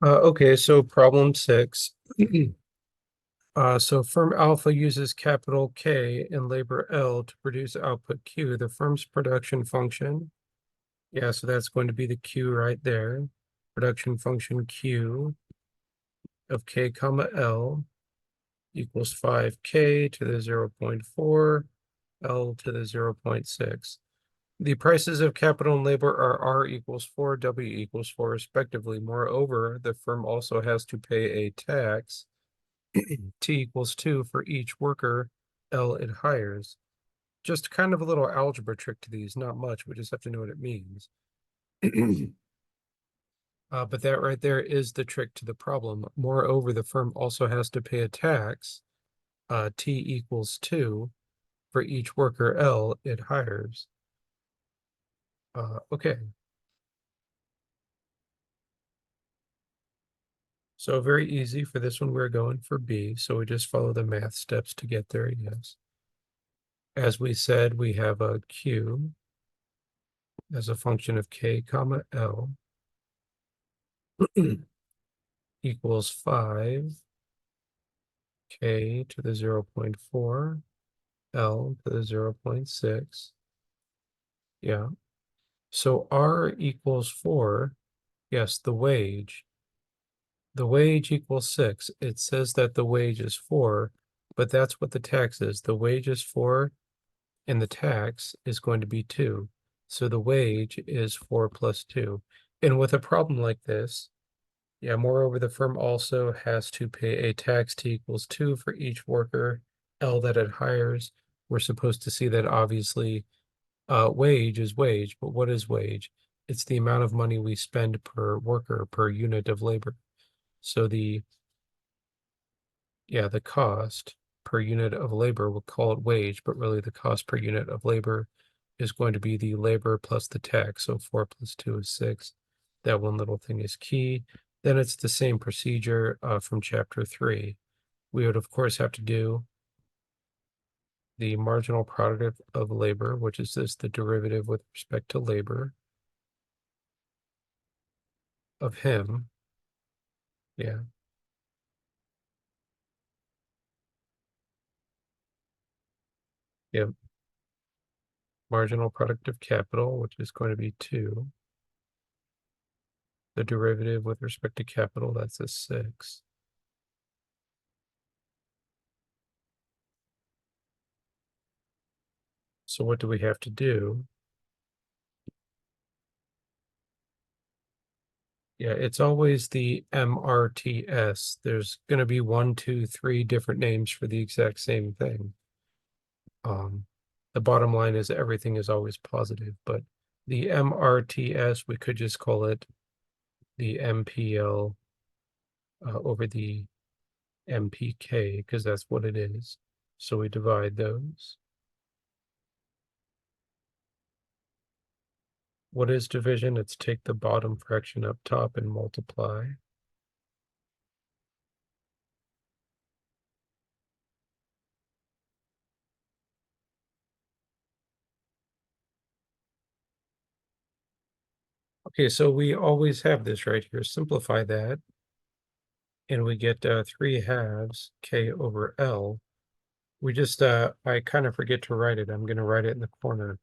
Okay, so problem 6. So firm alpha uses capital K and labor L to produce output Q. The firm's production function, yeah, so that's going to be the Q right there. Production function Q of K comma L equals 5K to the 0.4, L to the 0.6. The prices of capital and labor are R equals 4, W equals 4 respectively. Moreover, the firm also has to pay a tax, T equals 2 for each worker L it hires. Just kind of a little algebra trick to these, not much, we just have to know what it means. But that right there is the trick to the problem. Moreover, the firm also has to pay a tax, T equals 2 for each worker L it hires. Okay. So very easy for this one, we're going for B. So we just follow the math steps to get there, yes. As we said, we have a Q as a function of K comma L equals 5 K to the 0.4 L to the 0.6. Yeah. So R equals 4. Yes, the wage. The wage equals 6. It says that the wage is 4, but that's what the tax is. The wage is 4 and the tax is going to be 2. So the wage is 4 plus 2. And with a problem like this, yeah, moreover, the firm also has to pay a tax T equals 2 for each worker L that it hires. We're supposed to see that obviously wage is wage, but what is wage? It's the amount of money we spend per worker per unit of labor. So the cost per unit of labor, we'll call it wage, but really the cost per unit of labor is going to be the labor plus the tax. So 4 plus 2 is 6. That one little thing is key. Then it's the same procedure from chapter 3. We would, of course, have to do the marginal product of labor, which is the derivative with respect to labor of him. Yeah. Yep. Marginal product of capital, which is going to be 2. The derivative with respect to capital, that's a 6. So what do we have to do? Yeah, it's always the MRTS. There's going to be 1, 2, 3 different names for the exact same thing. The bottom line is everything is always positive, but the MRTS, we could just call it the MPL over the MPK, because that's what it is. So we divide those. What is division? It's take the bottom fraction up top and multiply. Okay, so we always have this right here. Simplify that, and we get 3 halves K over L. We just, I kind of forget to write it. I'm going to write it in the corner.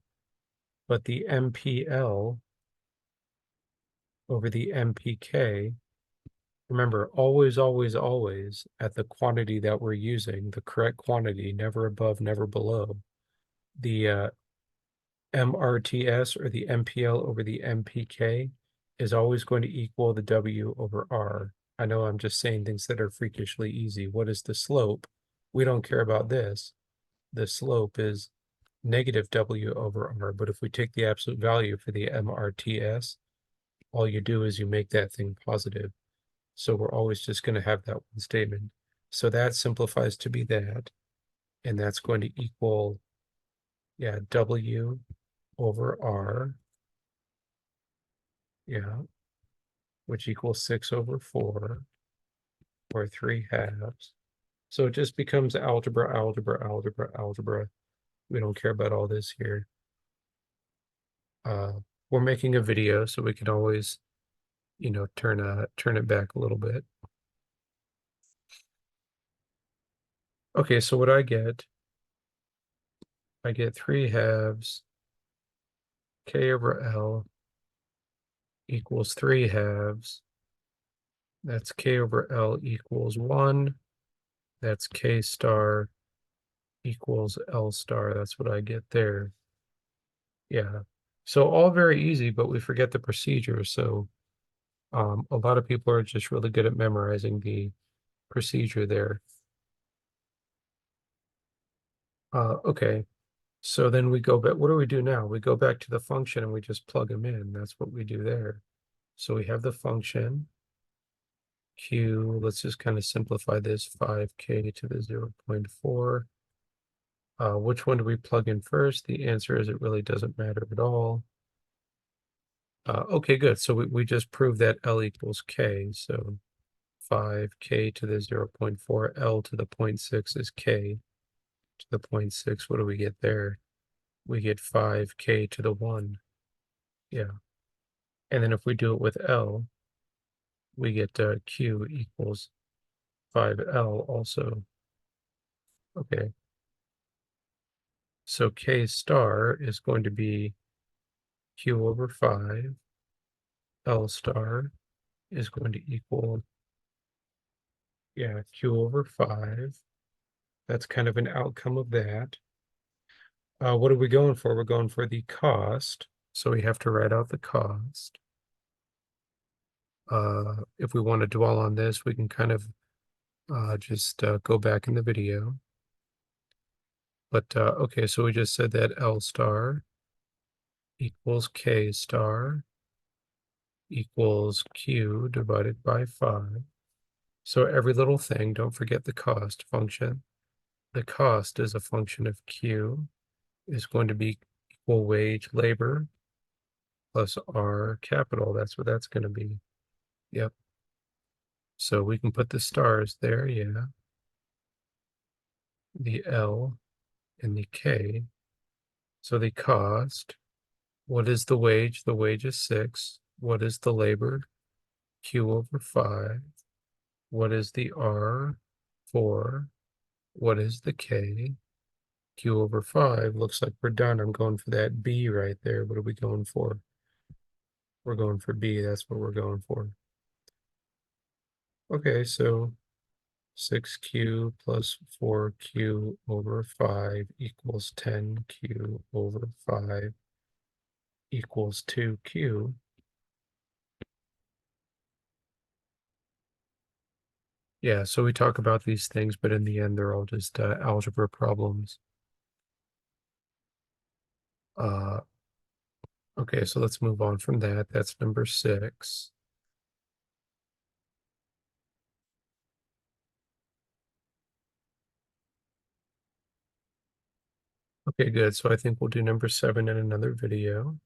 But the MPL over the MPK, remember, always, always, always at the quantity that we're using, the correct quantity, never above, never below. The MRTS or the MPL over the MPK is always going to equal the W over R. I know I'm just saying things that are freakishly easy. What is the slope? We don't care about this. The slope is negative W over R. But if we take the absolute value for the MRTS, all you do is you make that thing positive. So we're always just going to have that one statement. So that simplifies to be that. And that's going to equal, yeah, W over R. Yeah. Which equals 6 over 4, or 3 halves. So it just becomes algebra, algebra, algebra, algebra. We don't care about all this here. We're making a video, so we can always, turn it back a little bit. Okay, so what I get 3/2 k over L equals 3/2. That's k over L equals 1. That's k star equals L star. That's what I get there. Yeah. So all very easy, but we forget the procedure. So a lot of people are just really good at memorizing the procedure there. Okay. So then we go back. What do we do now? We go back to the function and we just plug them in. That's what we do there. So we have the function q. Let's just kind of simplify this, 5k to the 0.4. Which one do we plug in first? The answer is it really doesn't matter at all. Okay, good. So we just proved that L equals K. So 5K to the 0.4, L to the 0.6 is K to the 0.6. What do we get there? We get 5K to the 1. Yeah. And then if we do it with L, we get Q equals 5L also. Okay. So K star is going to be Q over 5. L star is going to equal, yeah, Q over 5. That's kind of an outcome of that. What are we going for? We're going for the cost. So we have to write out the cost. If we want to dwell on this, we can kind of just go back in the video. But okay, so we just said that L star equals K star equals Q divided by 5. So every little thing, don't forget the cost function. The cost is a function of Q, is going to be equal wage labor plus R capital. That's what that's going to be. Yep. So we can put the stars there, yeah. The L and the K. So the cost, what is the wage? The wage is 6. What is the labor? Q over 5. What is the R? 4. What is the K? Q over 5. Looks like we're done. I'm going for that B right there. What are we going for? We're going for B. That's what we're going for. Okay, so 6q plus 4q over 5 equals 10q over 5 equals 2q. Yeah, so we talk about these things, but in the end, they're all just algebra problems. Okay, so let's move on from that. That's number 6. Okay, good. So I think we'll do number 7 in another video.